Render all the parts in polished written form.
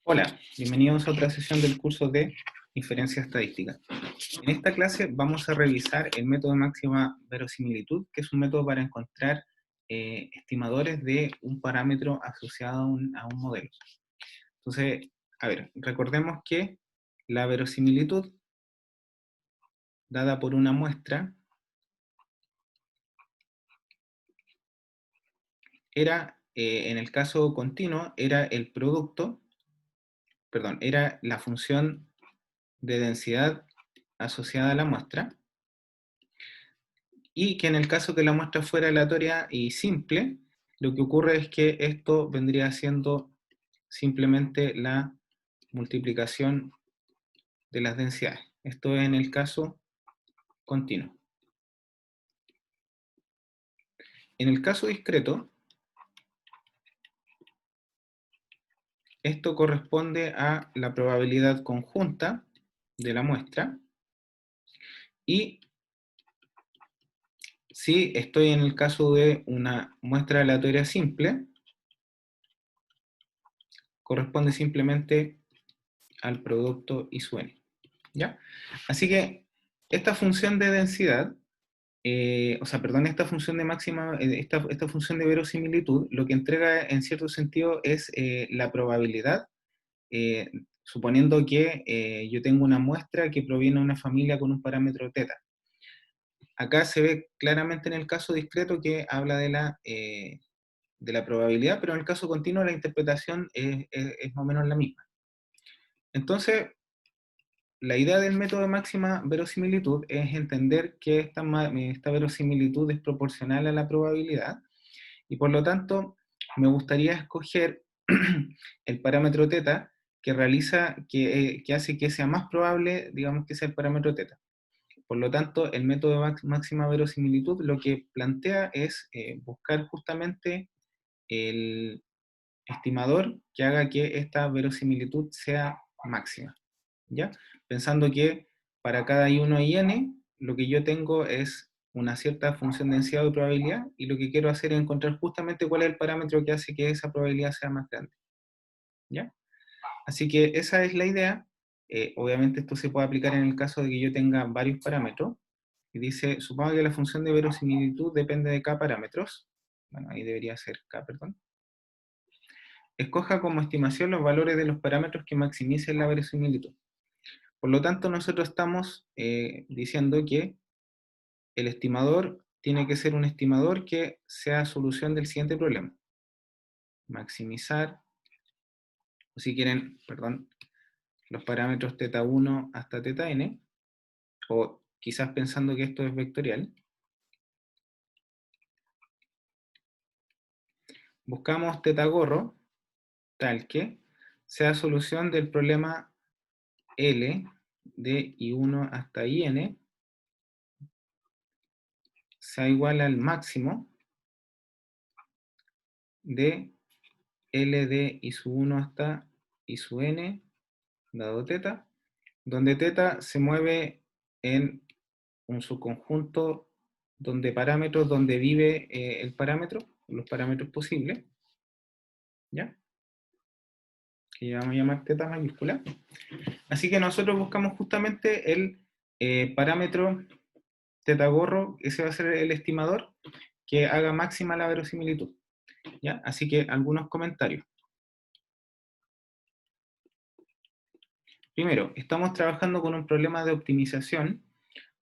Hola, bienvenidos a otra sesión del curso de Inferencia Estadística. En esta clase vamos a revisar el método de máxima verosimilitud, que es un método para encontrar estimadores de un parámetro asociado a un modelo. Entonces, a ver, recordemos que la verosimilitud dada por una muestra era, en el caso continuo, era el producto, perdón, era la función de densidad asociada a la muestra, y que en el caso que la muestra fuera aleatoria y simple, lo que ocurre es que esto vendría siendo simplemente la multiplicación de las densidades. Esto es en el caso continuo. En el caso discreto, esto corresponde a la probabilidad conjunta de la muestra, y si estoy en el caso de una muestra aleatoria simple, corresponde simplemente al producto y su n. ¿Ya? Así que esta función de densidad, esta función de máxima, esta función de verosimilitud, lo que entrega en cierto sentido es la probabilidad, eh, suponiendo que yo tengo una muestra que proviene de una familia con un parámetro θ. Acá se ve claramente en el caso discreto que habla de la probabilidad, pero en el caso continuo la interpretación es más o menos la misma. Entonces, la idea del método de máxima verosimilitud es entender que esta verosimilitud es proporcional a la probabilidad, y por lo tanto me gustaría escoger el parámetro θ que hace que sea más probable, digamos, que sea el parámetro θ. Por lo tanto, el método de máxima verosimilitud lo que plantea es buscar justamente el estimador que haga que esta verosimilitud sea máxima, ¿ya? Pensando que para cada I1 y N, lo que yo tengo es una cierta función de densidad o probabilidad, y lo que quiero hacer es encontrar justamente cuál es el parámetro que hace que esa probabilidad sea más grande, ¿ya? Así que esa es la idea. Obviamente esto se puede aplicar en el caso de que yo tenga varios parámetros, y dice, supongo que la función de verosimilitud depende de K parámetros, bueno, ahí debería ser K, perdón. Escoja como estimación los valores de los parámetros que maximicen la verosimilitud. Por lo tanto, nosotros estamos diciendo que el estimador tiene que ser un estimador que sea solución del siguiente problema. Maximizar, o si quieren, perdón, los parámetros θ1 hasta θn, o quizás pensando que esto es vectorial. Buscamos θ gorro tal que sea solución del problema L de I1 hasta IN sea igual al máximo de L de I sub 1 hasta I sub n, dado θ, donde θ se mueve en un subconjunto donde parámetros, donde vive el parámetro, los parámetros posibles, ¿ya? Que vamos a llamar θ mayúscula. Así que nosotros buscamos justamente el parámetro θ gorro, ese va a ser el estimador que haga máxima la verosimilitud, ¿ya? Así que algunos comentarios. Primero, estamos trabajando con un problema de optimización.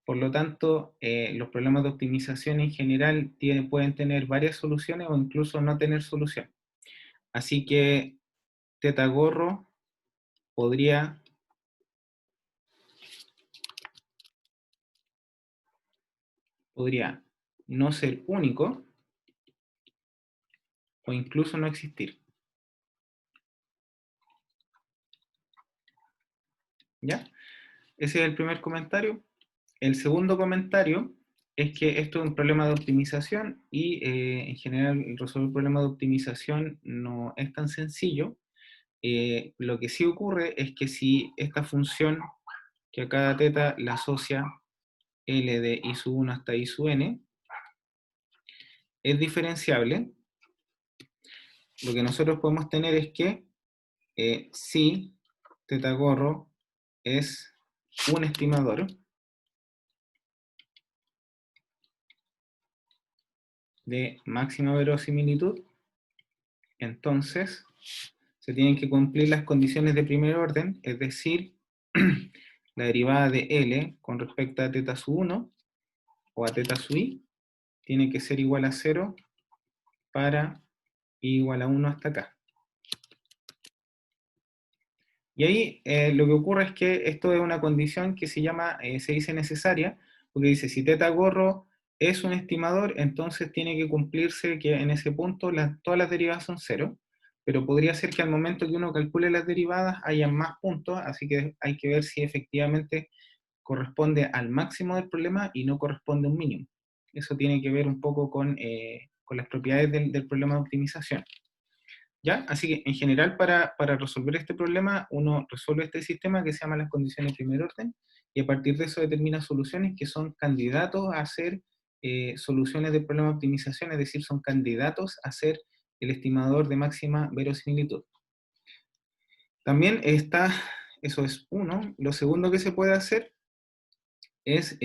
Por lo tanto, los problemas de optimización en general pueden tener varias soluciones o incluso no tener solución. Así que θ gorro podría no ser único o incluso no existir, ¿ya? Ese es el primer comentario. El segundo comentario es que esto es un problema de optimización, y en general resolver problemas de optimización no es tan sencillo. Lo que sí ocurre es que si esta función que a cada θ la asocia L de I sub 1 hasta I sub n es diferenciable, lo que nosotros podemos tener es que si teta gorro es un estimador de máxima verosimilitud, entonces se tienen que cumplir las condiciones de primer orden, es decir, la derivada de L con respecto a teta sub 1 o a teta sub i tiene que ser igual a 0 para i igual a 1 hasta acá. Y ahí lo que ocurre es que esto es una condición que se llama, se dice necesaria, porque dice, si teta gorro es un estimador, entonces tiene que cumplirse que en ese punto todas las derivadas son 0, pero podría ser que al momento que uno calcule las derivadas haya más puntos, así que hay que ver si efectivamente corresponde al máximo del problema y no corresponde a un mínimo. Eso tiene que ver un poco con las propiedades del problema de optimización. ¿Ya? Así que en general para resolver este problema uno resuelve este sistema que se llama las condiciones de primer orden y a partir de eso determina soluciones que son candidatos a ser soluciones del problema de optimización, es decir, son candidatos a ser el estimador de máxima verosimilitud. También está, eso es uno, lo segundo que se puede hacer es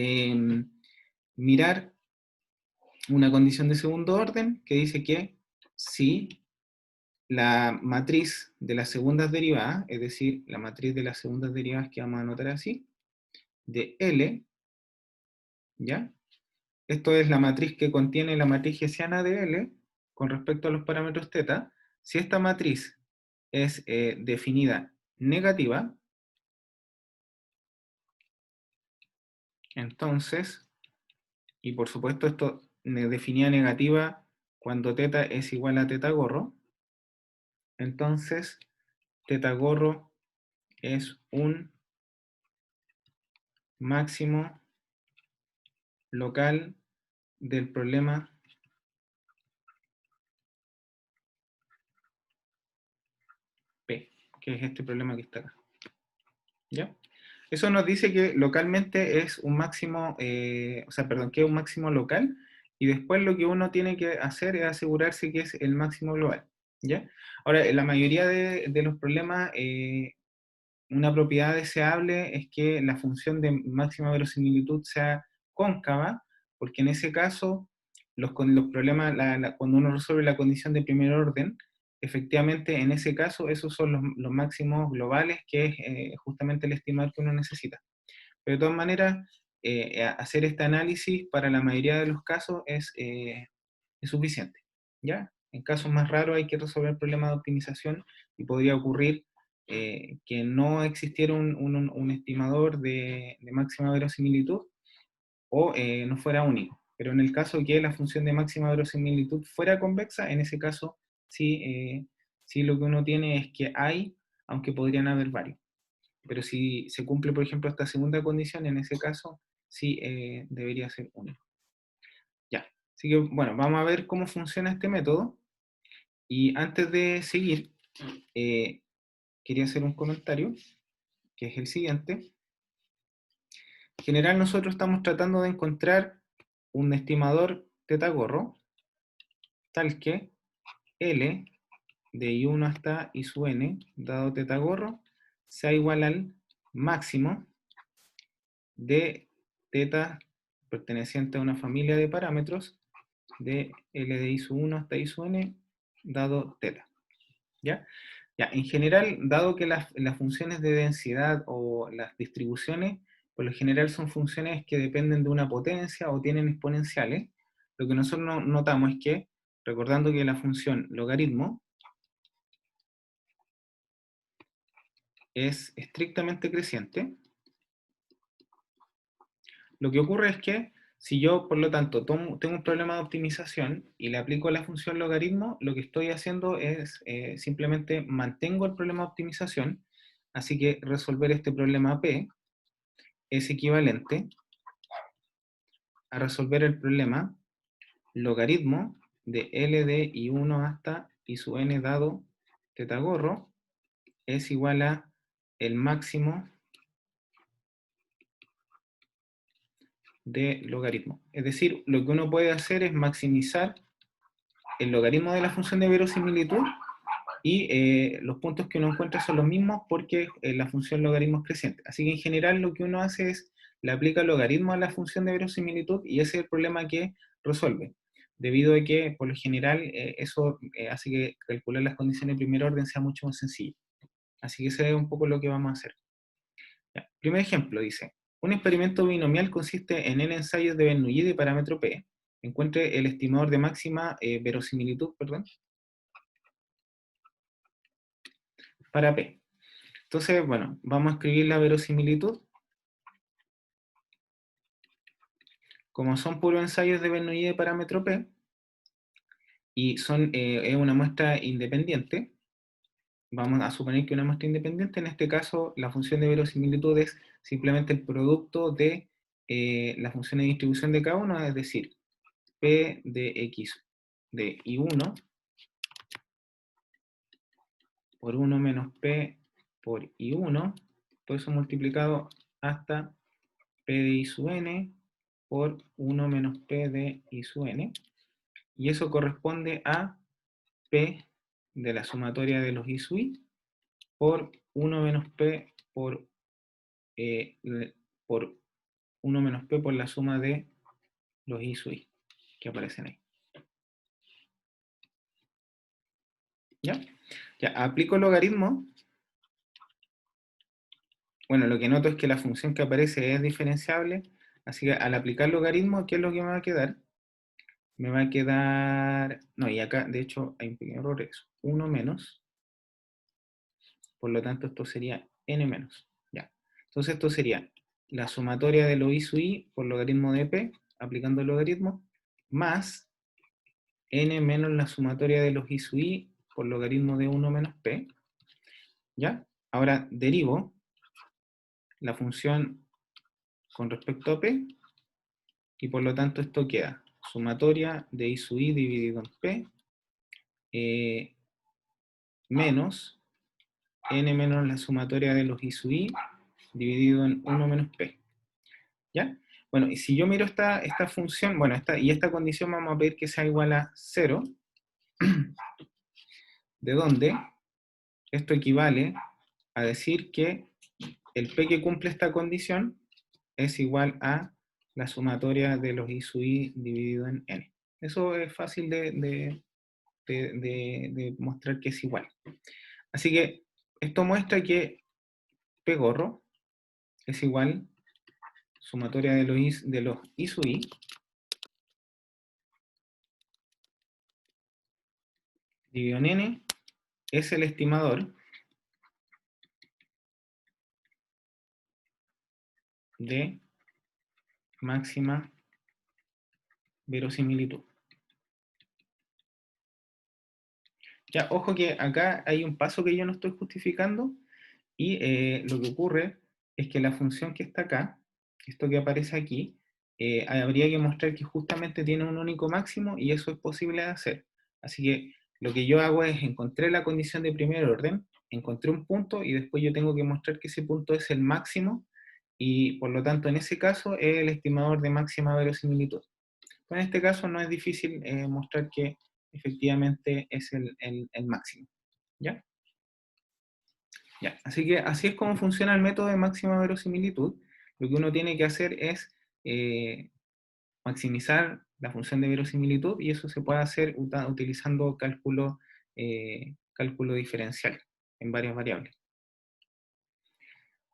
mirar una condición de segundo orden que dice que si la matriz de las segundas derivadas, es decir, la matriz de las segundas derivadas que vamos a anotar así, de L, ¿ya? Esto es la matriz que contiene la matriz hessiana de L con respecto a los parámetros θ. Si esta matriz es definida negativa, entonces, y por supuesto esto definida negativa cuando θ es igual a θ gorro, entonces θ gorro es un máximo local del problema P, que es este problema que está acá. ¿Ya? Eso nos dice que localmente es un máximo, que es un máximo local, y después lo que uno tiene que hacer es asegurarse que es el máximo global. ¿Ya? Ahora, en la mayoría de los problemas, una propiedad deseable es que la función de máxima verosimilitud sea cóncava, porque en ese caso, con los problemas, cuando uno resuelve la condición de primer orden, efectivamente en ese caso esos son los máximos globales, que es justamente el estimador que uno necesita. Pero de todas maneras, hacer este análisis para la mayoría de los casos es suficiente. ¿Ya? En casos más raros hay que resolver el problema de optimización y podría ocurrir que no existiera un estimador de máxima verosimilitud o no fuera único. Pero en el caso que la función de máxima verosimilitud fuera convexa, en ese caso sí lo que uno tiene es que hay, aunque podrían haber varios. Pero si se cumple, por ejemplo, esta segunda condición, en ese caso sí debería ser único. Ya, así que bueno, vamos a ver cómo funciona este método. Y antes de seguir, quería hacer un comentario, que es el siguiente. En general nosotros estamos tratando de encontrar un estimador θ gorro, tal que L de I1 hasta I sub n, dado θ gorro, sea igual al máximo de θ perteneciente a una familia de parámetros de L de I sub 1 hasta I sub n, dado θ. ¿Ya? Ya, en general, dado que las funciones de densidad o las distribuciones, por lo general son funciones que dependen de una potencia o tienen exponenciales, lo que nosotros notamos es que, recordando que la función logaritmo es estrictamente creciente, lo que ocurre es que si yo, por lo tanto, tengo un problema de optimización y le aplico la función logaritmo, lo que estoy haciendo es simplemente mantengo el problema de optimización, así que resolver este problema P es equivalente a resolver el problema logaritmo de L de I1 hasta I sub n dado θ gorro es igual a el máximo de logaritmo. Es decir, lo que uno puede hacer es maximizar el logaritmo de la función de verosimilitud y los puntos que uno encuentra son los mismos porque la función logaritmo es creciente. Así que en general lo que uno hace es, le aplica el logaritmo a la función de verosimilitud y ese es el problema que resuelve. Debido a que, por lo general, eso hace que calcular las condiciones de primer orden sea mucho más sencillo. Así que ese es un poco lo que vamos a hacer. Ya. Primer ejemplo, dice, un experimento binomial consiste en n ensayos de Bernoulli de parámetro P. Encuentre el estimador de máxima verosimilitud, perdón, para P. Entonces, bueno, vamos a escribir la verosimilitud. Como son puros ensayos de Bernoulli de parámetro P, y es una muestra independiente, vamos a suponer que una muestra independiente, en este caso la función de verosimilitud es simplemente el producto de la función de distribución de cada uno, es decir, P de X de I1 por 1 menos P por I1, todo eso multiplicado hasta P de I sub n por 1 menos P de I sub n, y eso corresponde a P de la sumatoria de los I sub I por 1 menos P eh, por 1 menos P por la suma de los I sub I que aparecen ahí. ¿Ya? Ya, aplico el logaritmo. Bueno, lo que noto es que la función que aparece es diferenciable, así que al aplicar logaritmo, ¿qué es lo que me va a quedar? Me va a quedar, no, y acá de hecho hay un pequeño error, es 1 menos, por lo tanto esto sería n menos, ya. Entonces esto sería la sumatoria de lo I sub I por logaritmo de P, aplicando el logaritmo, más n menos la sumatoria de los I sub I por logaritmo de 1 menos P, ¿ya? Ahora derivo la función con respecto a P, y por lo tanto esto queda sumatoria de I sub I dividido en P, menos n menos la sumatoria de los I sub I dividido en 1 menos P. ¿Ya? Bueno, y si yo miro esta función, bueno, esta condición vamos a pedir que sea igual a 0, de donde esto equivale a decir que el P que cumple esta condición es igual a la sumatoria de los I sub I dividido en n. Eso es fácil de mostrar que es igual. Así que esto muestra que P gorro es igual sumatoria de los I sub I dividido en n es el estimador de máxima verosimilitud. Ya, ojo que acá hay un paso que yo no estoy justificando, y lo que ocurre es que la función que está acá, esto que aparece aquí, habría que mostrar que justamente tiene un único máximo, y eso es posible de hacer. Así que lo que yo hago es, encontré la condición de primer orden, encontré un punto, y después yo tengo que mostrar que ese punto es el máximo, y por lo tanto en ese caso es el estimador de máxima verosimilitud. Pero en este caso no es difícil mostrar que efectivamente es el máximo. ¿Ya? Ya, así que así es como funciona el método de máxima verosimilitud. Lo que uno tiene que hacer es maximizar la función de verosimilitud, y eso se puede hacer utilizando cálculo diferencial en varias variables.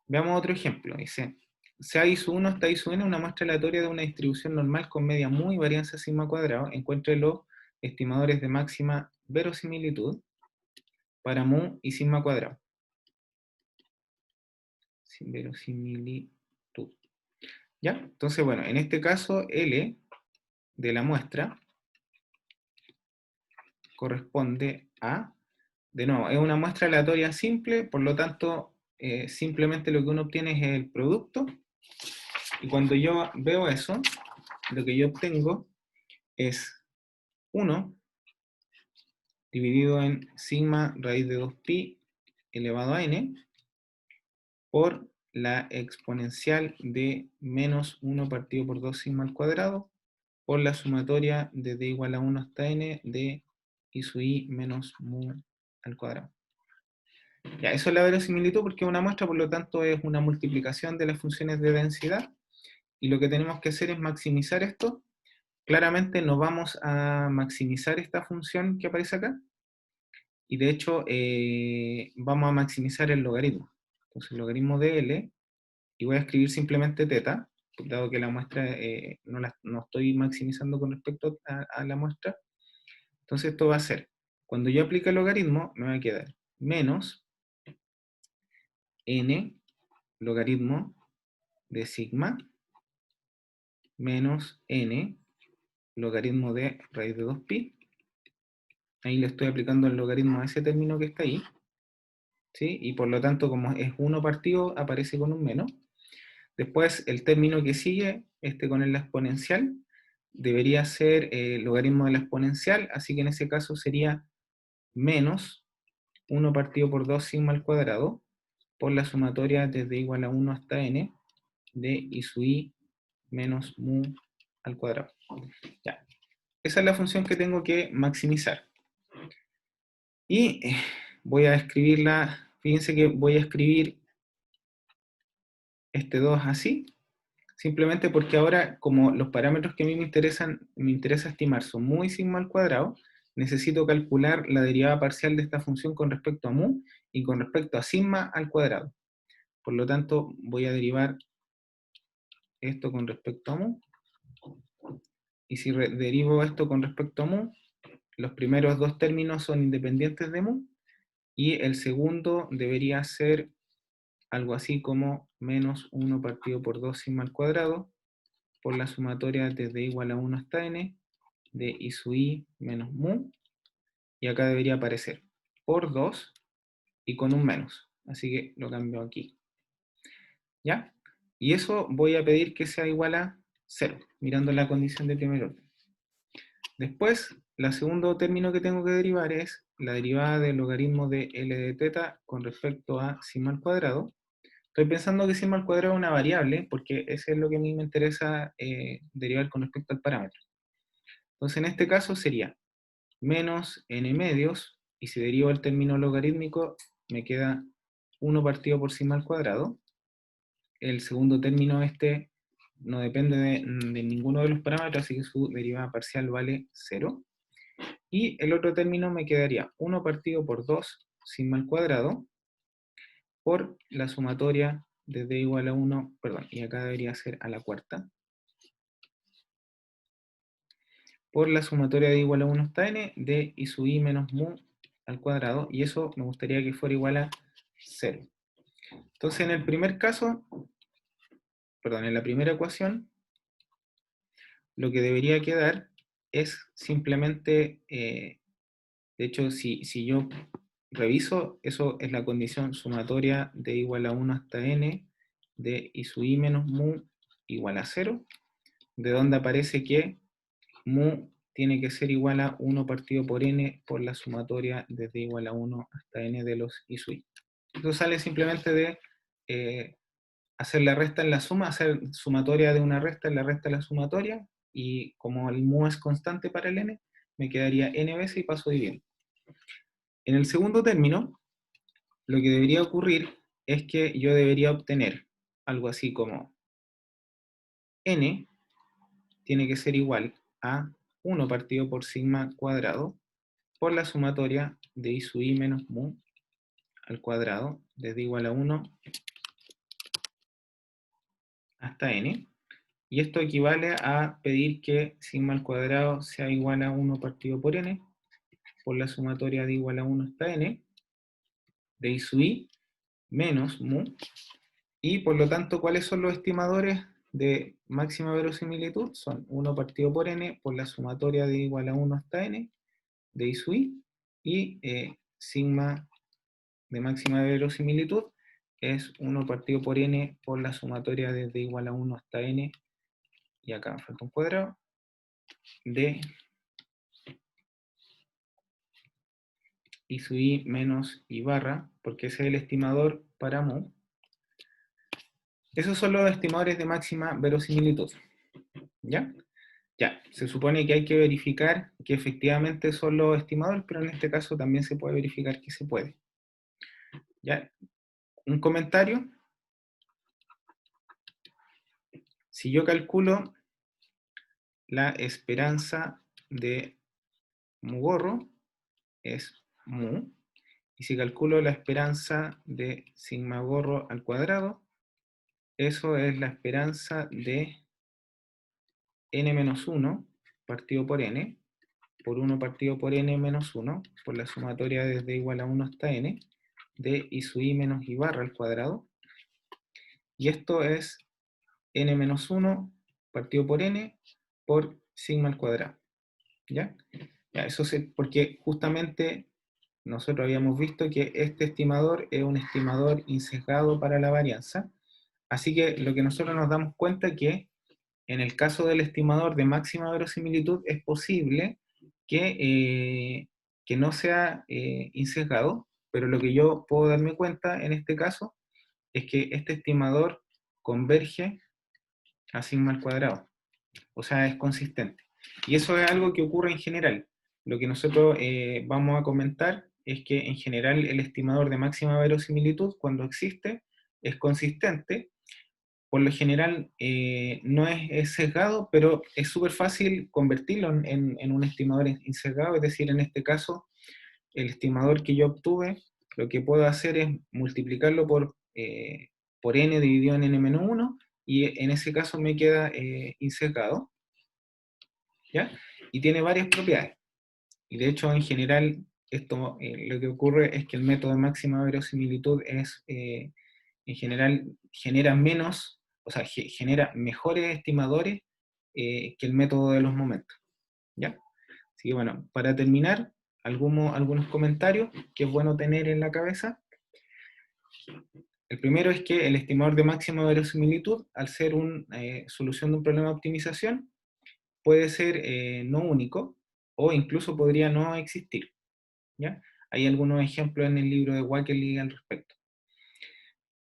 Veamos otro ejemplo. Dice, sea I sub 1 hasta I sub n una muestra aleatoria de una distribución normal con media mu y varianza sigma cuadrado. Encuentre los estimadores de máxima verosimilitud para mu y sigma cuadrado. Sin verosimilitud. ¿Ya? Entonces, bueno, en este caso, L de la muestra corresponde a, de nuevo, es una muestra aleatoria simple, por lo tanto, simplemente lo que uno obtiene es el producto, y cuando yo veo eso, lo que yo obtengo es 1 dividido en sigma raíz de 2pi elevado a n por la exponencial de menos 1 partido por 2 sigma al cuadrado por la sumatoria de d igual a 1 hasta n de I sub I menos mu al cuadrado. Ya, eso es la verosimilitud porque es una muestra, por lo tanto es una multiplicación de las funciones de densidad, y lo que tenemos que hacer es maximizar esto. Claramente no vamos a maximizar esta función que aparece acá, y de hecho vamos a maximizar el logaritmo. Entonces el logaritmo de L, y voy a escribir simplemente teta, dado que la muestra no estoy maximizando con respecto a la muestra. Entonces esto va a ser, cuando yo aplique el logaritmo, me va a quedar menos n logaritmo de sigma menos n logaritmo de raíz de 2pi. Ahí le estoy aplicando el logaritmo a ese término que está ahí, ¿sí? Y por lo tanto, como es 1 partido, aparece con un menos. Después, el término que sigue, este con la exponencial, debería ser el logaritmo de la exponencial, así que en ese caso sería menos 1 partido por 2 sigma al cuadrado, por la sumatoria desde igual a 1 hasta n, de i sub i menos mu al cuadrado. Ya. Esa es la función que tengo que maximizar. Y voy a escribirla, fíjense que voy a escribir este 2 así, simplemente porque ahora, como los parámetros que a mí me interesa estimar son mu y sigma al cuadrado, necesito calcular la derivada parcial de esta función con respecto a mu y con respecto a sigma al cuadrado. Por lo tanto, voy a derivar esto con respecto a mu, y si derivo esto con respecto a mu, los primeros dos términos son independientes de mu, y el segundo debería ser algo así como menos 1 partido por 2 sigma al cuadrado, por la sumatoria desde igual a 1 hasta n, de i sub i menos mu, y acá debería aparecer por 2 y con un menos, así que lo cambio aquí. ¿Ya? Y eso voy a pedir que sea igual a 0, mirando la condición de primer orden. Después, el segundo término que tengo que derivar es la derivada del logaritmo de L de teta con respecto a sigma al cuadrado. Estoy pensando que sigma al cuadrado es una variable, porque eso es lo que a mí me interesa derivar con respecto al parámetro. Entonces, en este caso sería menos n medios, y si derivo el término logarítmico, me queda 1 partido por sigma al cuadrado. El segundo término este no depende de ninguno de los parámetros, así que su derivada parcial vale 0. Y el otro término me quedaría 1 partido por 2 sigma al cuadrado por la sumatoria desde igual a 1, perdón, y acá debería ser a la cuarta, por la sumatoria de igual a 1 hasta n de i sub i menos mu al cuadrado, y eso me gustaría que fuera igual a 0. Entonces en el primer caso, perdón, en la primera ecuación, lo que debería quedar es simplemente, de hecho, si yo reviso, eso es la condición sumatoria de igual a 1 hasta n de i sub i menos mu igual a 0, de donde aparece que mu tiene que ser igual a 1 partido por n por la sumatoria desde igual a 1 hasta n de los i sub i. Esto sale simplemente de hacer la resta en la suma, hacer sumatoria de una resta en la resta de la sumatoria, y como el mu es constante para el n, me quedaría n veces y paso dividiendo. En el segundo término, lo que debería ocurrir es que yo debería obtener algo así como n tiene que ser igual a 1 partido por sigma cuadrado por la sumatoria de i sub i menos mu al cuadrado desde igual a 1 hasta n. Y esto equivale a pedir que sigma al cuadrado sea igual a 1 partido por n por la sumatoria de igual a 1 hasta n de i sub i menos mu. Y por lo tanto, ¿cuáles son los estimadores de máxima verosimilitud? Son 1 partido por n por la sumatoria de igual a 1 hasta n de i sub i, y sigma de máxima verosimilitud es 1 partido por n por la sumatoria desde igual a 1 hasta n, y acá me falta un cuadrado, de i sub i menos i barra, porque ese es el estimador para mu. Esos son los estimadores de máxima verosimilitud, ¿ya? Ya, se supone que hay que verificar que efectivamente son los estimadores, pero en este caso también se puede verificar que se puede. ¿Ya? Un comentario. Si yo calculo la esperanza de mu gorro, es mu, y si calculo la esperanza de sigma gorro al cuadrado, eso es la esperanza de n-1 partido por n, por 1 partido por n menos 1, por la sumatoria desde igual a 1 hasta n, de i sub i menos i barra al cuadrado, y esto es n-1 partido por n por sigma al cuadrado. ¿Ya? Ya, eso porque justamente nosotros habíamos visto que este estimador es un estimador insesgado para la varianza, así que lo que nosotros nos damos cuenta es que en el caso del estimador de máxima verosimilitud es posible que no sea insesgado, pero lo que yo puedo darme cuenta en este caso es que este estimador converge a sigma al cuadrado, o sea, es consistente. Y eso es algo que ocurre en general. Lo que nosotros vamos a comentar es que en general el estimador de máxima verosimilitud, cuando existe, es consistente. Por lo general no es sesgado, pero es súper fácil convertirlo en un estimador insesgado, es decir, en este caso, el estimador que yo obtuve, lo que puedo hacer es multiplicarlo por n dividido en n-1, y en ese caso me queda insesgado, ¿ya? Y tiene varias propiedades. Y de hecho, en general, esto lo que ocurre es que el método de máxima verosimilitud es, en general, genera menos, o sea, genera mejores estimadores que el método de los momentos, ¿ya? Así que bueno, para terminar, algunos comentarios que es bueno tener en la cabeza. El primero es que el estimador de máxima verosimilitud, al ser una solución de un problema de optimización, puede ser no único, o incluso podría no existir, ¿ya? Hay algunos ejemplos en el libro de Wakerly al respecto.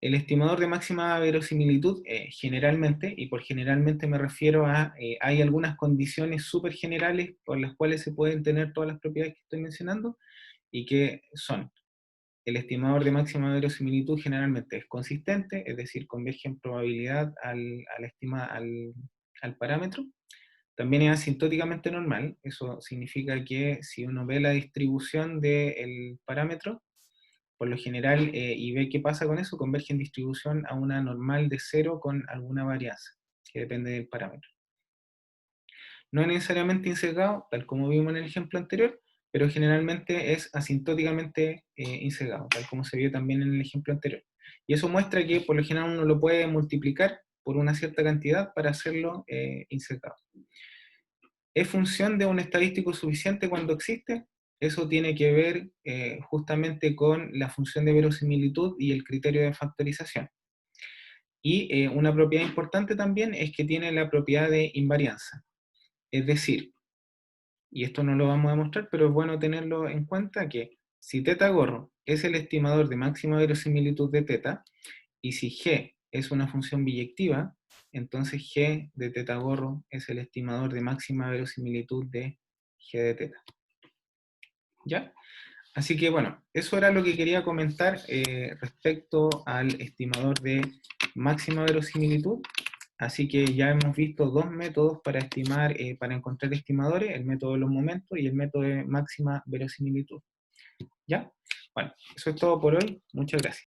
El estimador de máxima verosimilitud, generalmente, y por generalmente me refiero a, hay algunas condiciones súper generales por las cuales se pueden tener todas las propiedades que estoy mencionando, y que son: el estimador de máxima verosimilitud generalmente es consistente, es decir, converge en probabilidad al parámetro. También es asintóticamente normal, eso significa que si uno ve la distribución del parámetro, por lo general, y ve qué pasa con eso, converge en distribución a una normal de 0 con alguna varianza, que depende del parámetro. No es necesariamente insesgado, tal como vimos en el ejemplo anterior, pero generalmente es asintóticamente insesgado, tal como se vio también en el ejemplo anterior. Y eso muestra que por lo general uno lo puede multiplicar por una cierta cantidad para hacerlo insesgado. ¿Es función de un estadístico suficiente cuando existe? Eso tiene que ver justamente con la función de verosimilitud y el criterio de factorización. Y una propiedad importante también es que tiene la propiedad de invarianza. Es decir, y esto no lo vamos a demostrar, pero es bueno tenerlo en cuenta, que si teta gorro es el estimador de máxima verosimilitud de teta, y si g es una función biyectiva, entonces g de teta gorro es el estimador de máxima verosimilitud de g de teta. ¿Ya? Así que bueno, eso era lo que quería comentar respecto al estimador de máxima verosimilitud. Así que ya hemos visto dos métodos para estimar, para encontrar estimadores: el método de los momentos y el método de máxima verosimilitud. ¿Ya? Bueno, eso es todo por hoy. Muchas gracias.